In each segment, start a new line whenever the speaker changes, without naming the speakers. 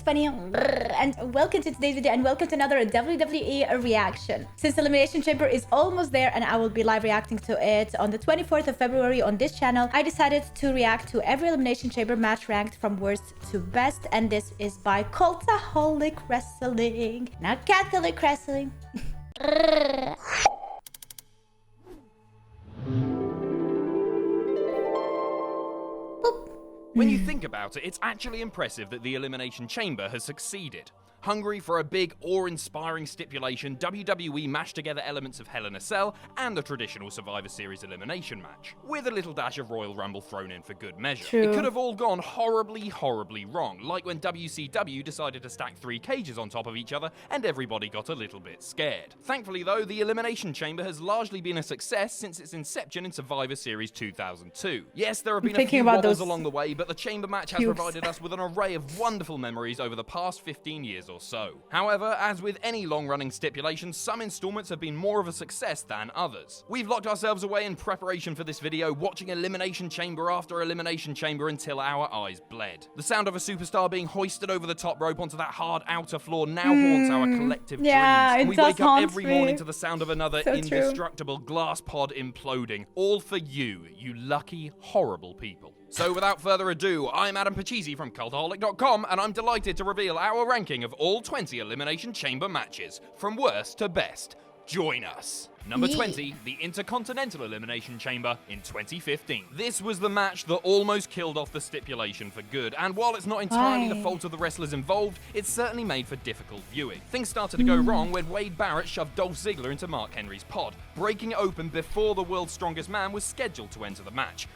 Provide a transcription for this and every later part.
Bunny, and welcome to today's video and welcome to another WWE reaction. Since Elimination Chamber is almost there and I will be live reacting to it on the 24th of February on this channel, I decided to react to every Elimination Chamber match ranked from worst to best, and this is by Cultaholic Wrestling, not Catholic Wrestling.
When you think about it, it's actually impressive that the Elimination Chamber has succeeded. Hungry for a big, awe-inspiring stipulation, WWE mashed together elements of Hell in a Cell and the traditional Survivor Series elimination match, with a little dash of Royal Rumble thrown in for good measure.
True.
It could have all gone horribly wrong, like when WCW decided to stack 3 cages on top of each other and everybody got a little bit scared. Thankfully though, the Elimination Chamber has largely been a success since its inception in Survivor Series 2002. Yes, there have been a few wobbles along the way, but the Chamber match has provided us with an array of wonderful memories over the past 15 years or so. However, as with any long-running stipulation, some installments have been more of a success than others. We've locked ourselves away in preparation for this video, watching Elimination Chamber after Elimination Chamber until our eyes bled. The sound of a superstar being hoisted over the top rope onto that hard outer floor now haunts our collective dreams. And we wake up every morning to the sound of another indestructible glass pod imploding, all for you, you lucky, horrible people. So without further ado, I'm Adam Pachisi from Cultaholic.com, and I'm delighted to reveal our ranking of all 20 Elimination Chamber matches, from worst to best. Join us. Number 20, the Intercontinental Elimination Chamber in 2015. This was the match that almost killed off the stipulation for good, and while it's not entirely the fault of the wrestlers involved, it's certainly made for difficult viewing. Things started to go wrong when Wade Barrett shoved Dolph Ziggler into Mark Henry's pod, breaking it open before the world's strongest man was scheduled to enter the match.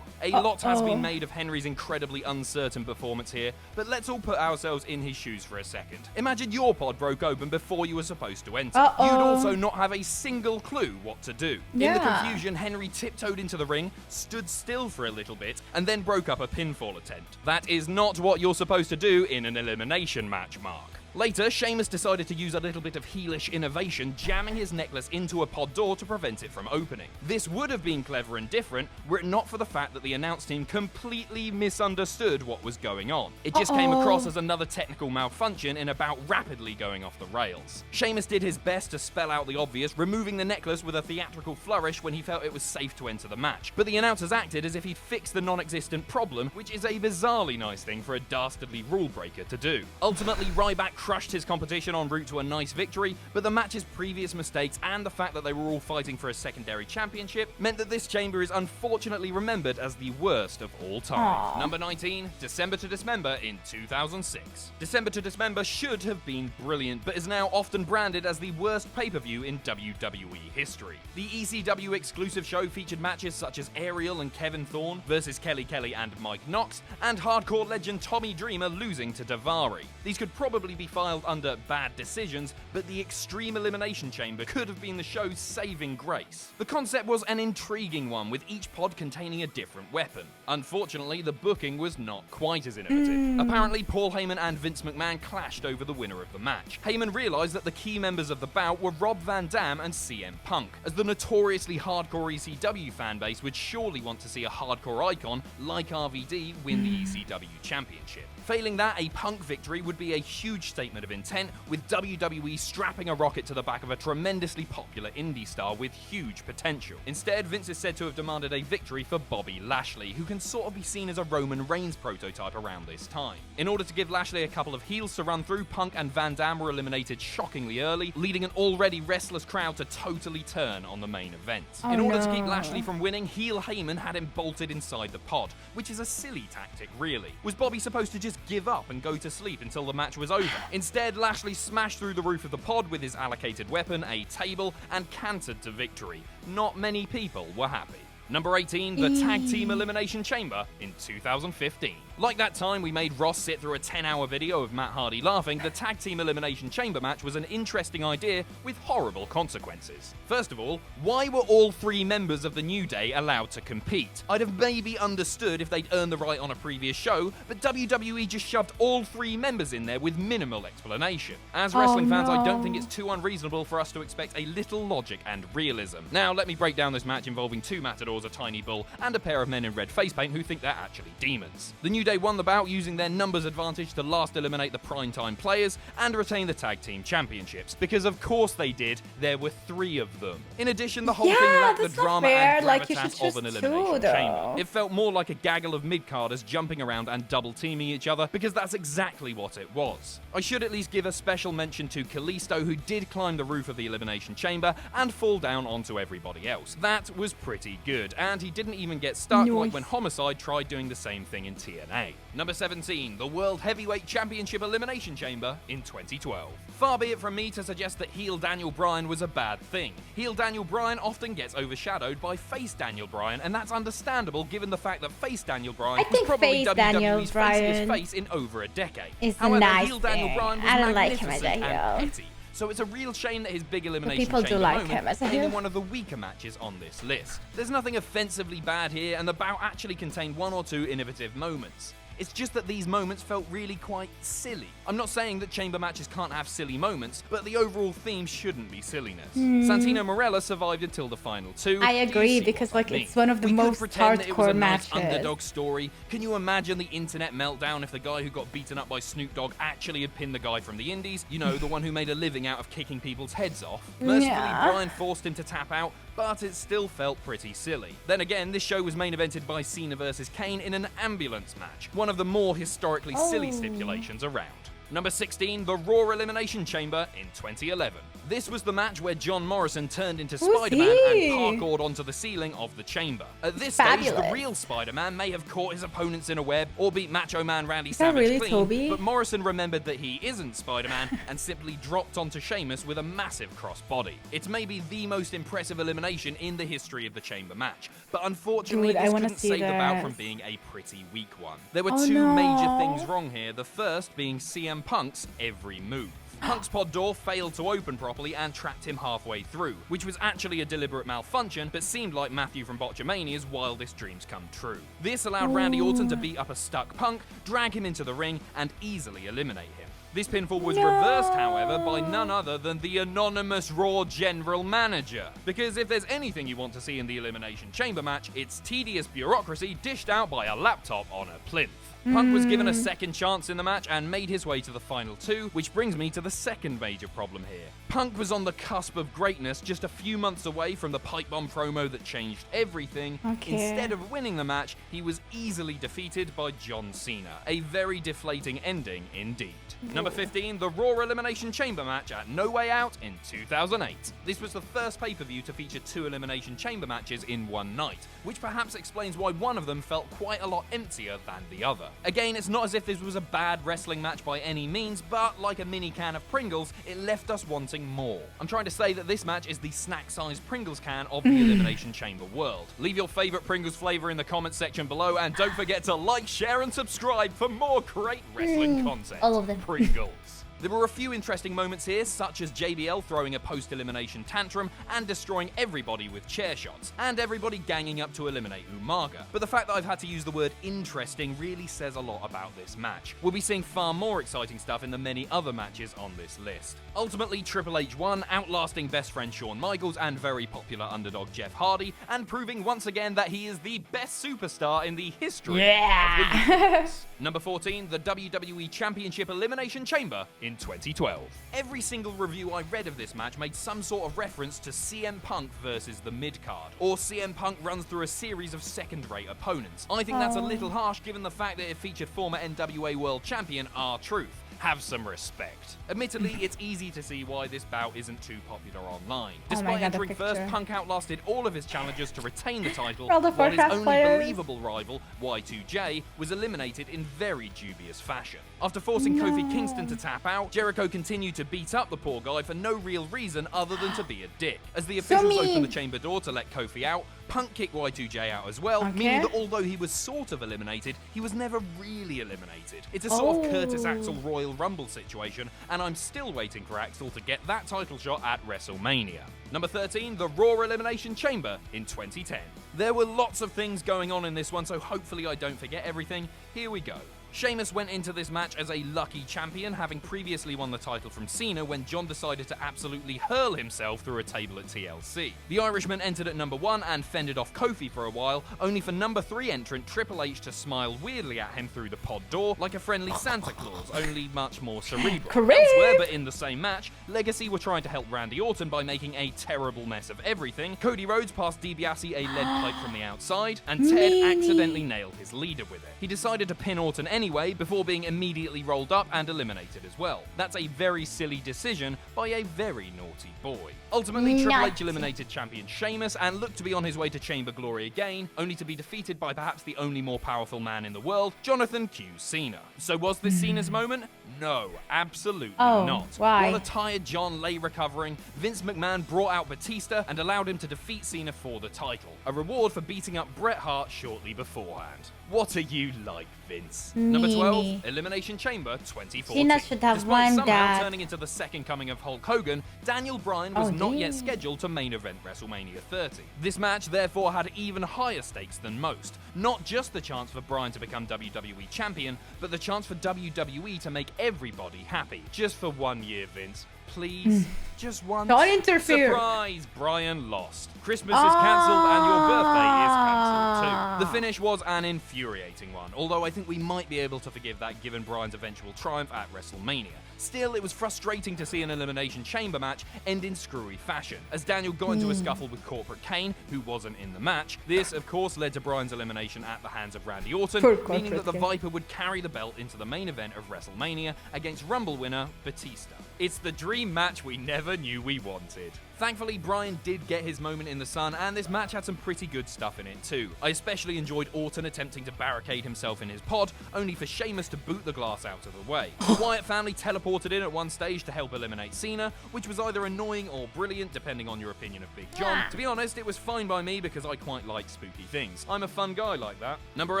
A lot has been made of Henry's incredibly uncertain performance here, but let's all put ourselves in his shoes for a second. Imagine your pod broke open before you were supposed to enter. You'd also not have a single clue what to do. In the confusion, Henry tiptoed into the ring, stood still for a little bit, and then broke up a pinfall attempt. That is not what you're supposed to do in an elimination match, Mark. Later, Sheamus decided to use a little bit of heelish innovation, jamming his necklace into a pod door to prevent it from opening. This would have been clever and different were it not for the fact that the announce team completely misunderstood what was going on. It just came across as another technical malfunction in about rapidly going off the rails. Sheamus did his best to spell out the obvious, removing the necklace with a theatrical flourish when he felt it was safe to enter the match. But the announcers acted as if he'd fixed the non-existent problem, which is a bizarrely nice thing for a dastardly rule breaker to do. Ultimately, Ryback crushed his competition en route to a nice victory, but the match's previous mistakes and the fact that they were all fighting for a secondary championship meant that this chamber is unfortunately remembered as the worst of all time. Number 19, December to Dismember in 2006. December to Dismember should have been brilliant, but is now often branded as the worst pay-per-view in WWE history. The ECW exclusive show featured matches such as Ariel and Kevin Thorne versus Kelly Kelly and Mike Knox, and hardcore legend Tommy Dreamer losing to Daivari. These could probably be filed under bad decisions, but the Extreme Elimination Chamber could have been the show's saving grace. The concept was an intriguing one, with each pod containing a different weapon. Unfortunately, the booking was not quite as innovative. Apparently, Paul Heyman and Vince McMahon clashed over the winner of the match. Heyman realized that the key members of the bout were Rob Van Dam and CM Punk, as the notoriously hardcore ECW fanbase would surely want to see a hardcore icon like RVD win the ECW championship. Failing that, a Punk victory would be a huge statement of intent, with WWE strapping a rocket to the back of a tremendously popular indie star with huge potential. Instead, Vince is said to have demanded a victory for Bobby Lashley, who can sort of be seen as a Roman Reigns prototype around this time. In order to give Lashley a couple of heels to run through, Punk and Van Dam were eliminated shockingly early, leading an already restless crowd to totally turn on the main event. In order to keep Lashley from winning, heel Heyman had him bolted inside the pod, which is a silly tactic, really. Was Bobby supposed to just give up and go to sleep until the match was over? Instead, Lashley smashed through the roof of the pod with his allocated weapon, a table, and cantered to victory. Not many people were happy. Number 18, the Tag Team Elimination Chamber in 2015. Like that time we made Ross sit through a 10-hour video of Matt Hardy laughing, the Tag Team Elimination Chamber match was an interesting idea with horrible consequences. First of all, why were all 3 members of the New Day allowed to compete? I'd have maybe understood if they'd earned the right on a previous show, but WWE just shoved all 3 members in there with minimal explanation. As wrestling fans, I don't think it's too unreasonable for us to expect a little logic and realism. Now, let me break down this match involving 2 matadors, a tiny bull, and a pair of men in red face paint who think they're actually demons. The New Day won the bout using their numbers advantage to last eliminate the primetime players and retain the tag team championships. Because of course they did, there were 3 of them. In addition, the whole thing lacked the drama and gravitas of an elimination chamber. It felt more like a gaggle of mid-carders jumping around and double-teaming each other, because that's exactly what it was. I should at least give a special mention to Kalisto, who did climb the roof of the elimination chamber and fall down onto everybody else. That was pretty good, and he didn't even get stuck like when Homicide tried doing the same thing in TNA. Number 17, the World Heavyweight Championship Elimination Chamber in 2012. Far be it from me to suggest that heel Daniel Bryan was a bad thing. Heel Daniel Bryan often gets overshadowed by face Daniel Bryan, and that's understandable given the fact that face Daniel Bryan was probably WWE's faciest face in over a decade. However, heel Daniel Bryan was magnificent and petty. So it's a real shame that his big elimination chamber moment came in one of the weaker matches on this list. There's nothing offensively bad here, and the bout actually contained 1 or 2 innovative moments. It's just that these moments felt really quite silly. I'm not saying that chamber matches can't have silly moments, but the overall theme shouldn't be silliness. Santino Marella survived until the final 2.
I agree, because like it's one of the most hardcore matches.
Underdog story. Can you imagine the internet meltdown if the guy who got beaten up by Snoop Dogg actually had pinned the guy from the Indies? You know, the one who made a living out of kicking people's heads off. Mercifully, Bryan forced him to tap out, but it still felt pretty silly. Then again, this show was main evented by Cena vs. Kane in an ambulance match, one of the more historically silly stipulations around. Number 16, the Raw Elimination Chamber in 2011. This was the match where John Morrison turned into Spider-Man and parkoured onto the ceiling of the chamber. At this stage, the real Spider-Man may have caught his opponents in a web or beat Macho Man Randy Savage clean, but Morrison remembered that he isn't Spider-Man and simply dropped onto Sheamus with a massive crossbody. It's maybe the most impressive elimination in the history of the chamber match, but unfortunately this couldn't save the bout from being a pretty weak one. There were 2 major things wrong here, the first being CM Punk's every move. Punk's pod door failed to open properly and trapped him halfway through, which was actually a deliberate malfunction, but seemed like Matthew from Botchamania's wildest dreams come true. This allowed Randy Orton to beat up a stuck Punk, drag him into the ring, and easily eliminate him. This pinfall was reversed, however, by none other than the anonymous Raw General Manager. Because if there's anything you want to see in the Elimination Chamber match, it's tedious bureaucracy dished out by a laptop on a plinth. Punk was given a second chance in the match and made his way to the final 2, which brings me to the second major problem here. Punk was on the cusp of greatness, just a few months away from the pipe bomb promo that changed everything. Instead of winning the match, he was easily defeated by John Cena. A very deflating ending indeed. Number 15, the Raw Elimination Chamber match at No Way Out in 2008. This was the first pay-per-view to feature 2 Elimination Chamber matches in one night, which perhaps explains why one of them felt quite a lot emptier than the other. Again, it's not as if this was a bad wrestling match by any means, but like a mini can of Pringles, it left us wanting more. I'm trying to say that this match is the snack-sized Pringles can of the Elimination Chamber world. Leave your favourite Pringles flavour in the comments section below, and don't forget to like, share and subscribe for more great wrestling content.
All of them.
Pringles. There were a few interesting moments here, such as JBL throwing a post-elimination tantrum and destroying everybody with chair shots, and everybody ganging up to eliminate Umaga. But the fact that I've had to use the word interesting really says a lot about this match. We'll be seeing far more exciting stuff in the many other matches on this list. Ultimately, Triple H won, outlasting best friend Shawn Michaels and very popular underdog Jeff Hardy, and proving once again that he is the best superstar in the history of the universe. Number 14, the WWE Championship Elimination Chamber in 2012. Every single review I read of this match made some sort of reference to CM Punk versus the mid-card, or CM Punk runs through a series of second-rate opponents. I think that's a little harsh given the fact that it featured former NWA World Champion R-Truth. Have some respect. Admittedly, it's easy to see why this bout isn't too popular online. Despite entering first, Punk outlasted all of his challengers to retain the title, while his only believable rival, Y2J, was eliminated in very dubious fashion. After forcing Kofi Kingston to tap out, Jericho continued to beat up the poor guy for no real reason other than to be a dick. As the officials opened the chamber door to let Kofi out, Punk kicked Y2J out as well, meaning that although he was sort of eliminated, he was never really eliminated. It's a sort of Curtis Axel Royal Rumble situation, and I'm still waiting for Axel to get that title shot at WrestleMania. Number 13, the Raw Elimination Chamber in 2010. There were lots of things going on in this one, so hopefully I don't forget everything. Here we go. Sheamus went into this match as a lucky champion, having previously won the title from Cena when John decided to absolutely hurl himself through a table at TLC. The Irishman entered at number 1 and fended off Kofi for a while, only for number 3 entrant Triple H to smile weirdly at him through the pod door like a friendly Santa Claus, only much more cerebral. Elsewhere, but in the same match, Legacy were trying to help Randy Orton by making a terrible mess of everything. Cody Rhodes passed DiBiase a lead pipe from the outside, and Ted accidentally nailed his leader with it. He decided to pin Orton anyway, before being immediately rolled up and eliminated as well. That's a very silly decision by a very naughty boy. Ultimately, Triple H eliminated champion Sheamus and looked to be on his way to Chamber Glory again, only to be defeated by perhaps the only more powerful man in the world, Jonathan Q. Cena. So was this Cena's moment? No, absolutely not.
Why?
While a tired John lay recovering, Vince McMahon brought out Batista and allowed him to defeat Cena for the title, a reward for beating up Bret Hart shortly beforehand. What are you like, Vince? Number 12, Elimination Chamber 2014.
Cena should have
Despite
won
somehow
that.
turning into the second coming of Hulk Hogan, Daniel Bryan was not yet scheduled to main event WrestleMania 30. This match therefore had even higher stakes than most. Not just the chance for Bryan to become WWE champion, but the chance for WWE to make everybody happy. Just for 1 year, Vince. Please, just once.
Don't interfere.
Surprise, Bryan lost. Christmas is cancelled and your birthday is cancelled too. The finish was an infuriating one, although I think we might be able to forgive that given Bryan's eventual triumph at WrestleMania. Still, it was frustrating to see an Elimination Chamber match end in screwy fashion, as Daniel got into a scuffle with Corporate Kane, who wasn't in the match. This, of course, led to Bryan's elimination at the hands of Randy Orton, meaning that the Viper would carry the belt into the main event of WrestleMania against Rumble winner Batista. It's the dream match we never knew we wanted. Thankfully, Bryan did get his moment in the sun, and this match had some pretty good stuff in it too. I especially enjoyed Orton attempting to barricade himself in his pod, only for Sheamus to boot the glass out of the way. The Wyatt family teleported in at one stage to help eliminate Cena, which was either annoying or brilliant, depending on your opinion of Big John. To be honest, it was fine by me because I quite like spooky things. I'm a fun guy like that. Number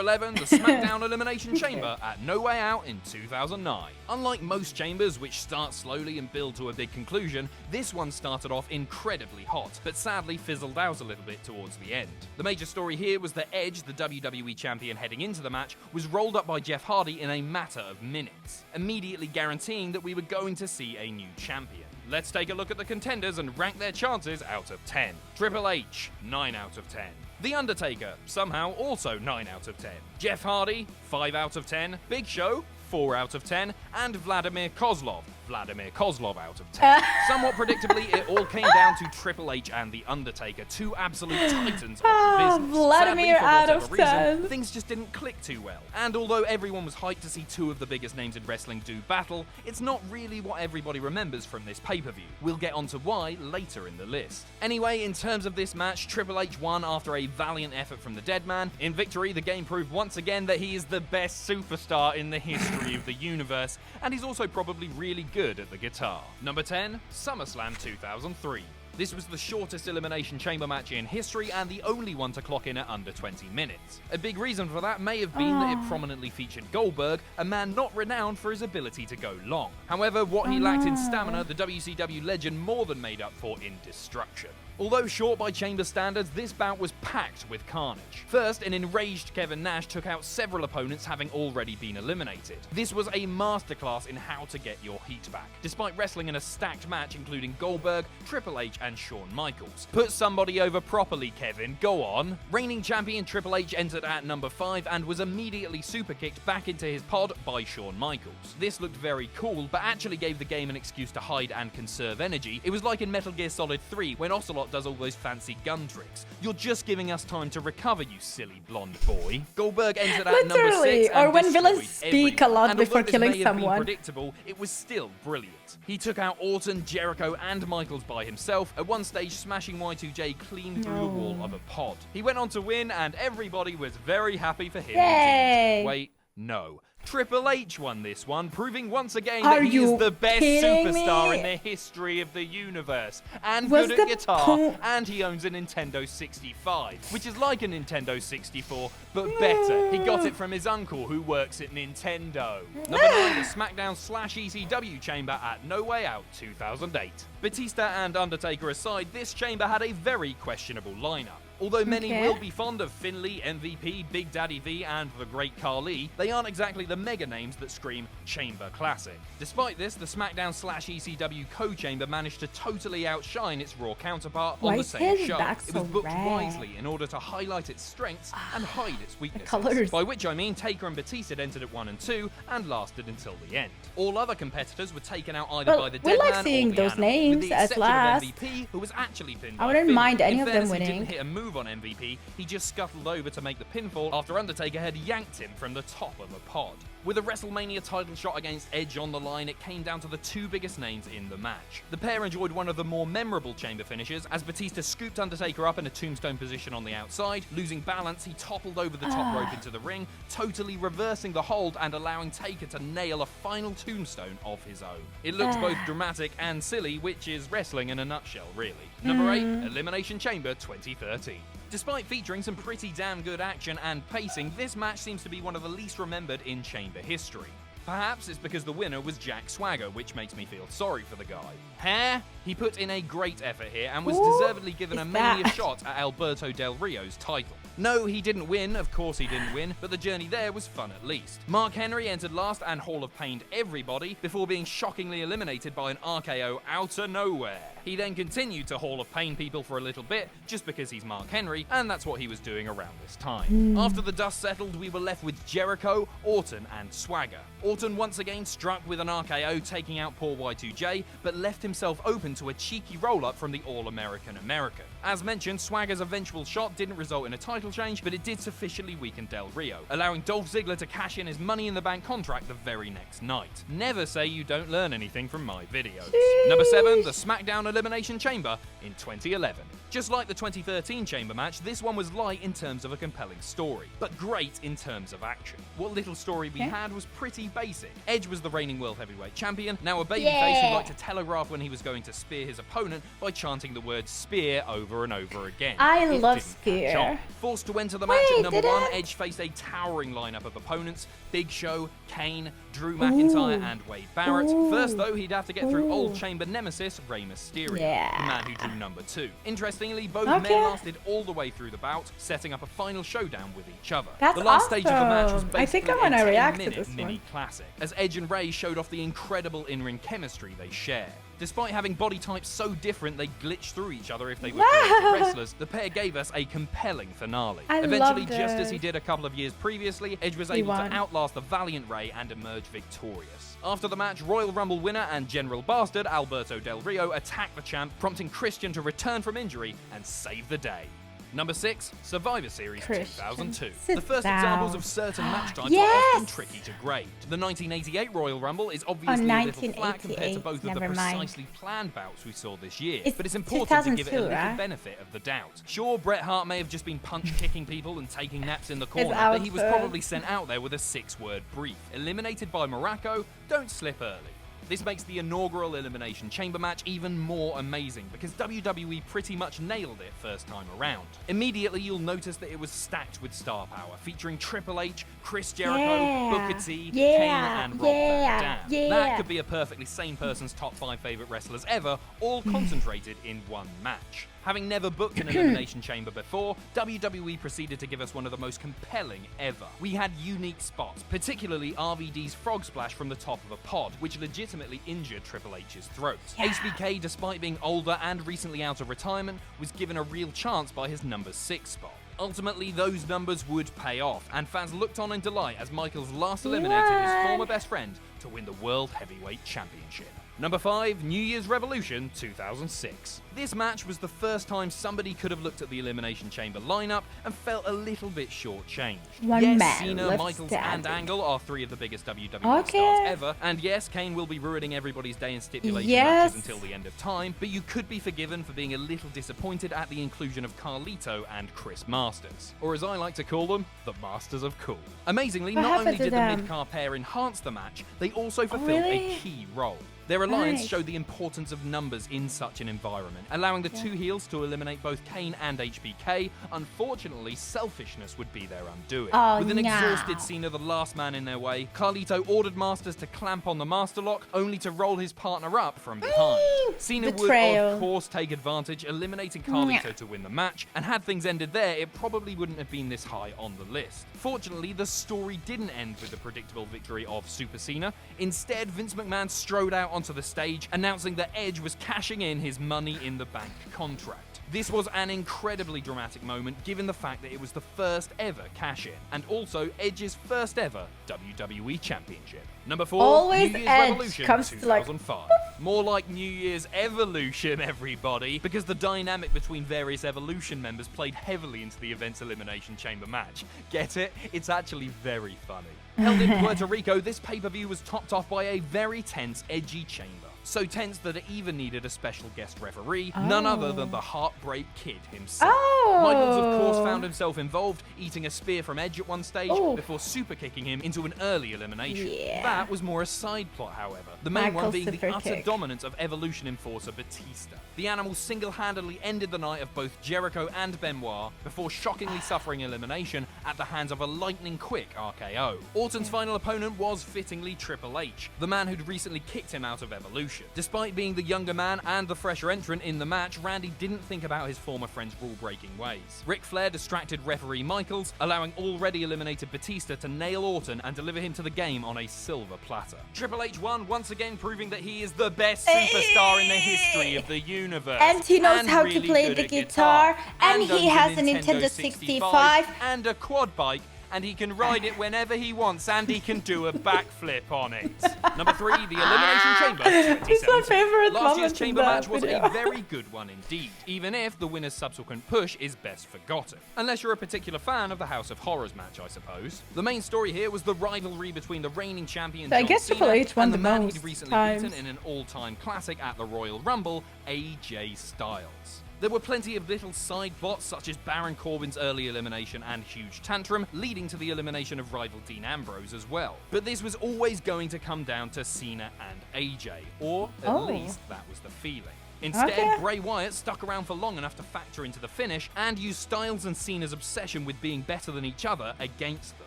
11, the SmackDown Elimination Chamber at No Way Out in 2009. Unlike most chambers, which start slowly and build to a big conclusion, this one started off incredibly hot, but sadly fizzled out a little bit towards the end. The major story here was that Edge, the WWE champion heading into the match, was rolled up by Jeff Hardy in a matter of minutes, immediately guaranteeing that we were going to see a new champion. Let's take a look at the contenders and rank their chances out of 10. Triple H, 9 out of 10. The Undertaker, somehow also 9 out of 10. Jeff Hardy, 5 out of 10. Big Show, 4 out of 10. And Vladimir Kozlov out of 10. Somewhat predictably, it all came down to Triple H and The Undertaker, two absolute titans of the business.
Vladimir
Sadly,
out of
for whatever
10.
reason, things just didn't click too well. And although everyone was hyped to see two of the biggest names in wrestling do battle, it's not really what everybody remembers from this pay-per-view. We'll get onto why later in the list. Anyway, in terms of this match, Triple H won after a valiant effort from the dead man. In victory, the game proved once again that he is the best superstar in the history of the universe, and he's also probably really good at the guitar. Number 10, SummerSlam 2003. This was the shortest Elimination Chamber match in history and the only one to clock in at under 20 minutes. A big reason for that may have been that it prominently featured Goldberg, a man not renowned for his ability to go long. However, what he lacked in stamina, the WCW legend more than made up for in destruction. Although short by chamber standards, this bout was packed with carnage. First, an enraged Kevin Nash took out several opponents having already been eliminated. This was a masterclass in how to get your heat back, despite wrestling in a stacked match including Goldberg, Triple H and Shawn Michaels. Put somebody over properly, Kevin, go on. Reigning champion Triple H entered at number 5 and was immediately super kicked back into his pod by Shawn Michaels. This looked very cool, but actually gave the game an excuse to hide and conserve energy. It was like in Metal Gear Solid 3 when Ocelot does all those fancy gun tricks. You're just giving us time to recover, you silly blonde boy. Goldberg entered at number 6 and
or when villains speak a lot
and
before
although
killing
this may have been
someone.
predictable, it was still brilliant. He took out Orton, Jericho and Michaels by himself, at one stage smashing Y2J clean through the wall of a pod. He went on to win and everybody was very happy for him.
Yay!
Indeed. Wait, no. Triple H won this one, proving once again
Are
that he
you
is the best
kidding
superstar
me?
in the history of the universe. And
Was
good at
the
guitar, and he owns a Nintendo 65, which is like a Nintendo 64, but better. He got it from his uncle, who works at Nintendo. Number 9, the SmackDown/ECW chamber at No Way Out 2008. Batista and Undertaker aside, this chamber had a very questionable lineup. Although many
Okay.
will be fond of Finlay, MVP, Big Daddy V, and the Great Khali, they aren't exactly the mega names that scream Chamber Classic. Despite this, the SmackDown/ECW co-chamber managed to totally outshine its Raw counterpart
Why
on the
is
same
his
show.
back
It was
so
booked
red?
wisely in order to highlight its strengths and hide its weaknesses.
colours.
By which I mean Taker and Batista entered at 1 and 2 and lasted until the end. All other competitors were taken out either
Well,
by the
we
Dead
like
Man
seeing
or the
those
Animal,
names
with the
as
exception
last.
of MVP, who was actually pinned
I
by
wouldn't
Finlay.
mind any
In
of them
fairness, he
winning.
didn't hit a move on MVP, he just scuttled over to make the pinfall after Undertaker had yanked him from the top of a pod. With a WrestleMania title shot against Edge on the line, it came down to the two biggest names in the match. The pair enjoyed one of the more memorable chamber finishes as Batista scooped Undertaker up in a tombstone position on the outside. Losing balance, he toppled over the top rope into the ring, totally reversing the hold and allowing Taker to nail a final tombstone of his own. It looked both dramatic and silly, which is wrestling in a nutshell, really. Number 8, Elimination Chamber 2013. Despite featuring some pretty damn good action and pacing, this match seems to be one of the least remembered in Chamber history. Perhaps it's because the winner was Jack Swagger, which makes me feel sorry for the guy. Hair? He put in a great effort here and was deservedly given a Mania shot at Alberto Del Rio's title. No, he didn't win, of course he didn't win, but the journey there was fun at least. Mark Henry entered last and Hall of Pained everybody before being shockingly eliminated by an RKO out of nowhere. He then continued to Hall of Pain people for a little bit, just because he's Mark Henry, and that's what he was doing around this time. After the dust settled, we were left with Jericho, Orton, and Swagger. Orton once again struck with an RKO, taking out poor Y2J, but left himself open to a cheeky roll-up from the All-American American. As mentioned, Swagger's eventual shot didn't result in a title change, but it did sufficiently weaken Del Rio, allowing Dolph Ziggler to cash in his Money in the Bank contract the very next night. Never say you don't learn anything from my videos. Number 7, the SmackDown Elimination Chamber in 2011. Just like the 2013 Chamber match, this one was light in terms of a compelling story, but great in terms of action. What little story we had was pretty basic. Edge was the reigning World Heavyweight Champion, now a babyface who liked to telegraph when he was going to spear his opponent by chanting the word spear over and over again.
I
It
love
didn't
spear.
catch on. Forced to enter the match
Wait,
at number
did
1,
it?
Edge faced a towering lineup of opponents: Big Show, Kane, Drew McIntyre, and Wade Barrett. First, though, he'd have to get through old Chamber nemesis Rey Mysterio, the man who drew number 2. Interestingly, both men lasted all the way through the bout, setting up a final showdown with each other.
That's
the last stage of the match was
awesome. I think
basically
I wanna
a
react to
10-minute
this
mini
one.
classic, as Edge and Rey showed off the incredible in-ring chemistry they share. Despite having body types so different they glitch through each other if they were creative wrestlers, the pair gave us a compelling finale.
I
Eventually,
loved
just as
it.
he did a couple of years previously, Edge was
He
able to
won.
outlast the valiant Rey and emerge victorious. After the match, Royal Rumble winner and General Bastard Alberto Del Rio attacked the champ, prompting Christian to return from injury and save the day. Number 6, Survivor Series
Christian,
2002.
sit
The first
down.
examples of certain match types are
Yes!
often tricky to grade. The 1988 Royal Rumble is obviously a little flat compared to
1988,
both of the
never mind.
precisely planned bouts we saw this year,
It's
but it's important to give it a
2002,
little
right?
benefit of the doubt. Sure, Bret Hart may have just been punch-kicking people and taking naps in the corner,
His
but he was
outfit.
probably sent out there with a 6-word brief. Eliminated by Morocco, don't slip early. This makes the inaugural Elimination Chamber match even more amazing because WWE pretty much nailed it first time around. Immediately you'll notice that it was stacked with star power, featuring Triple H, Chris Jericho, Booker T, Kane, and Rob Van Dam. That could be a perfectly sane person's top 5 favourite wrestlers ever, all concentrated in one match. Having never booked an Elimination Chamber before, WWE proceeded to give us one of the most compelling ever. We had unique spots, particularly RVD's frog splash from the top of a pod, which legitimately injured Triple H's throat. HBK, despite being older and recently out of retirement, was given a real chance by his number 6 spot. Ultimately, those numbers would pay off, and fans looked on in delight as Michaels last eliminated his former best friend to win the World Heavyweight Championship. Number 5, New Year's Revolution 2006. This match was the first time somebody could have looked at the Elimination Chamber lineup and felt a little bit shortchanged.
One
Yes,
man
Cena,
left
Michaels,
standing.
and Angle are 3 of the biggest WWE stars ever, and yes, Kane will be ruining everybody's day in stipulation matches until the end of time, but you could be forgiven for being a little disappointed at the inclusion of Carlito and Chris Masters, or as I like to call them, the Masters of Cool. Amazingly,
What
not only
happened to
did the
them?
mid-card pair enhance the match, they also fulfilled a key role. Their alliance
Nice.
showed the importance of numbers in such an environment, allowing the two heels to eliminate both Kane and HBK. Unfortunately, selfishness would be their undoing.
Oh,
With an
no.
exhausted Cena the last man in their way, Carlito ordered Masters to clamp on the Master Lock, only to roll his partner up from behind. Cena would,
Betrayal.
of course, take advantage, eliminating Carlito to win the match, and had things ended there, it probably wouldn't have been this high on the list. Fortunately, the story didn't end with the predictable victory of Super Cena. Instead, Vince McMahon strode out onto the stage, announcing that Edge was cashing in his Money in the Bank contract. This was an incredibly dramatic moment, given the fact that it was the first ever cash-in, and also Edge's first ever WWE Championship. Number 4,
Always
New Year's
Edge
Revolution
comes to, like,
2005. More like New Year's Evolution, everybody, because the dynamic between various Evolution members played heavily into the event's Elimination Chamber match. Get it? It's actually very funny. Held in Puerto Rico, this pay-per-view was topped off by a very tense, edgy chamber. So tense that it even needed a special guest referee, none other than the Heartbreak Kid himself.
Oh.
Michaels, of course, found himself involved, eating a spear from Edge at one stage before super kicking him into an early elimination.
Yeah.
That was more a side plot, however. The main one
Michael's
being the
super
utter
kick.
dominance of Evolution enforcer Batista. The animal single-handedly ended the night of both Jericho and Benoit before shockingly suffering elimination at the hands of a lightning-quick RKO. Orton's final opponent was fittingly Triple H, the man who'd recently kicked him out of Evolution. Despite being the younger man and the fresher entrant in the match, Randy didn't think about his former friend's rule-breaking ways. Ric Flair distracted referee Michaels, allowing already eliminated Batista to nail Orton and deliver him to the game on a silver platter. Triple H won, once again proving that he is the best superstar in the history of the universe.
And he knows how to
really
play
good
the
at
guitar, and
owns
he has a Nintendo 65.
and a quad bike, and he can ride it whenever he wants, and he can do a backflip on it. Number 3, the Elimination Chamber 2017.
It's my favorite
Last year's
moment in
Chamber
that
match was
video.
a very good one indeed, even if the winner's subsequent push is best forgotten. Unless you're a particular fan of the House of Horrors match, I suppose. The main story here was the rivalry between the reigning champion
I
John
guess
Cena
Triple H won
and
the
the man
most
he'd recently
times.
beaten in an all-time classic at the Royal Rumble, AJ Styles. There were plenty of little side plots, such as Baron Corbin's early elimination and huge tantrum, leading to the elimination of rival Dean Ambrose as well. But this was always going to come down to Cena and AJ, or at least that was the feeling. Instead, Bray Wyatt stuck around for long enough to factor into the finish and use Styles and Cena's obsession with being better than each other against them.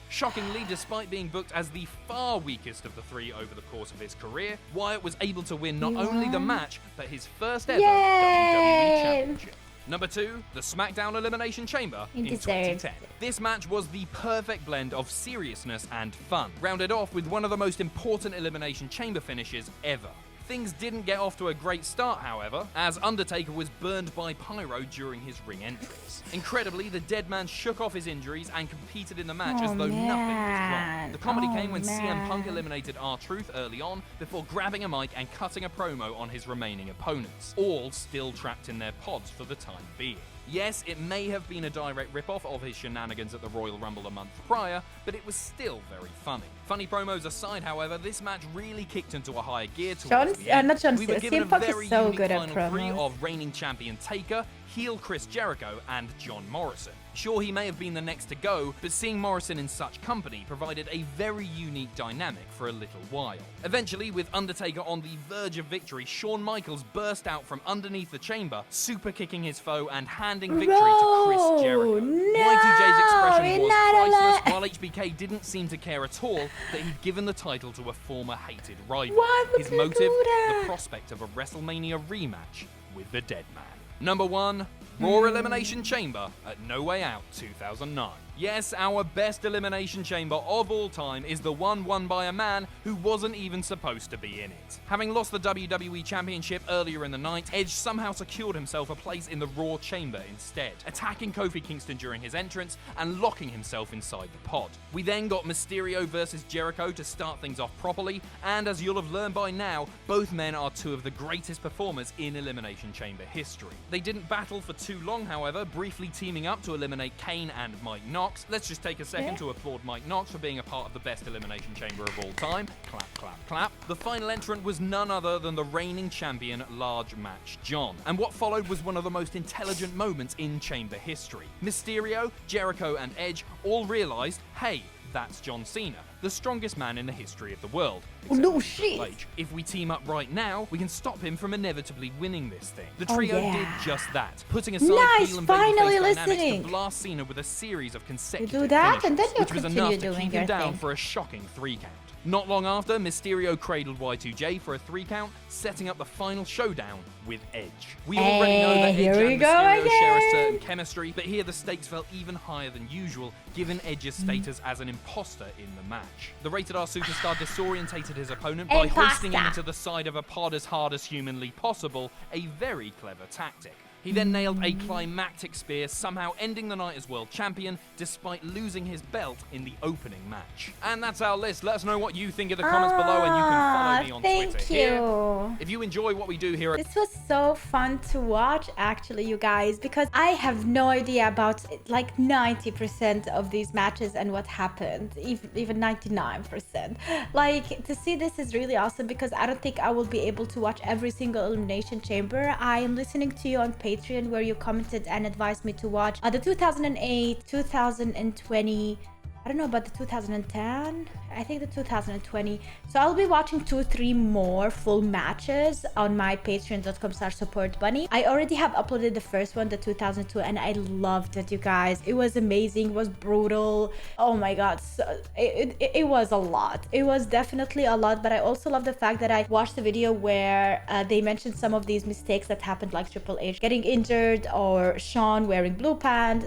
Shockingly, despite being booked as the far weakest of the three over the course of his career, Wyatt was able to win not only the match, but his first ever WWE Championship. Number 2, the SmackDown Elimination Chamber in 2010. This match was the perfect blend of seriousness and fun, rounded off with one of the most important Elimination Chamber finishes ever. Things didn't get off to a great start, however, as Undertaker was burned by pyro during his ring entrance. Incredibly, the dead man shook off his injuries and competed in the match as though nothing was wrong. The comedy came when CM Punk eliminated R-Truth early on before grabbing a mic and cutting a promo on his remaining opponents, all still trapped in their pods for the time being. Yes, it may have been a direct rip-off of his shenanigans at the Royal Rumble a month prior, but it was still very funny. Funny promos aside, however, this match really kicked into a higher gear towards the end. We were given a very unique final three of reigning champion Taker, heel Chris Jericho, and John Morrison. Sure, he may have been the next to go, but seeing Morrison in such company provided a very unique dynamic for a little while. Eventually, with Undertaker on the verge of victory, Shawn Michaels burst out from underneath the chamber, super kicking his foe and handing victory to Chris Jericho. Y2J's expression was priceless, while HBK didn't seem to care at all that he'd given the title to a former hated rival. His motive, the prospect of a WrestleMania rematch with the Dead Man. Number 1, Raw Elimination Chamber at No Way Out 2009. Yes, our best Elimination Chamber of all time is the one won by a man who wasn't even supposed to be in it. Having lost the WWE Championship earlier in the night, Edge somehow secured himself a place in the Raw Chamber instead, attacking Kofi Kingston during his entrance and locking himself inside the pod. We then got Mysterio versus Jericho to start things off properly, and as you'll have learned by now, both men are two of the greatest performers in Elimination Chamber history. They didn't battle for too long, however, briefly teaming up to eliminate Kane and Mike Knox. Let's just take a second to applaud Mike Knox for being a part of the best Elimination Chamber of all time. Clap, clap, clap. The final entrant was none other than the reigning champion, Large Match John. And what followed was one of the most intelligent moments in Chamber history. Mysterio, Jericho, and Edge all realized, hey, that's John Cena, the strongest man in the history of the world.
Oh, no
with
shit.
Triple H. If we team up right now, we can stop him from inevitably winning this thing. The trio did just that, putting aside
Nice,
heel and
finally
babyface dynamics
listening.
to blast Cena with a series of consecutive
You do that,
finishes,
and then you
which was
continue
enough to
doing
keep
your
him down
thing.
for a shocking 3 count. Not long after, Mysterio cradled Y2J for a 3 count, setting up the final showdown with Edge. We already know that
here
Edge
we
and
go
Mysterio share a certain
again.
chemistry, but here the stakes felt even higher than usual, given Edge's status as an imposter in the match. The Rated R superstar disorientated his opponent by hoisting him into the side of a pod as hard as humanly possible, a very clever tactic. He then nailed a climactic spear, somehow ending the night as world champion, despite losing his belt in the opening match. And that's our list. Let us know what you think in the comments below, and you can follow me on Twitter here. If you enjoy what we do here at
This was so fun to watch, actually, you guys, because I have no idea about like 90% of these matches and what happened, even 99%. Like, to see this is really awesome, because I don't think I will be able to watch every single Elimination Chamber. I am listening to you on Patreon, where you commented and advised me to watch the 2008, 2020, I don't know about the 2010, I think the 2020. So I'll be watching 2-3 more full matches on my patreon.com/supportbunny. I already have uploaded the first one, the 2002, and I loved it, you guys. It was amazing, it was brutal. Oh my god, so, it was a lot. It was definitely a lot, but I also love the fact that I watched the video where they mentioned some of these mistakes that happened, like Triple H getting injured, or Sean wearing brown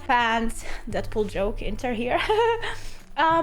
pants. Deadpool joke enter here.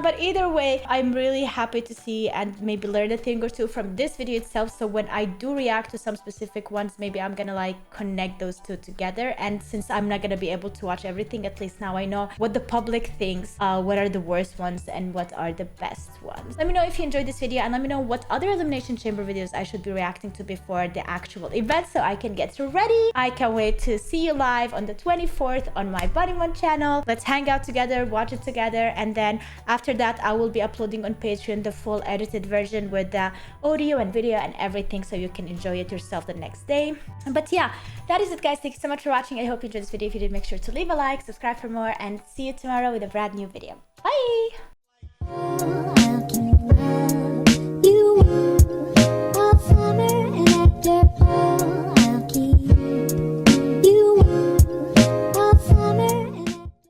But either way, I'm really happy to see and maybe learn a thing or two from this video itself. So when I do react to some specific ones, maybe I'm gonna like connect those two together. And since I'm not gonna be able to watch everything, at least now I know what the public thinks, what are the worst ones and what are the best ones. Let me know if you enjoyed this video, and let me know what other Elimination Chamber videos I should be reacting to before the actual event, so I can get ready. I can't wait to see you live on the 24th on my Bunnymon channel. Let's hang out together, watch it together, and then after that, I will be uploading on Patreon the full edited version with the audio and video and everything, so you can enjoy it yourself the next day. But yeah, that is it, guys. Thank you so much for watching. I hope you enjoyed this video. If you did, make sure to leave a like, subscribe for more, and see you tomorrow with a brand new video. Bye!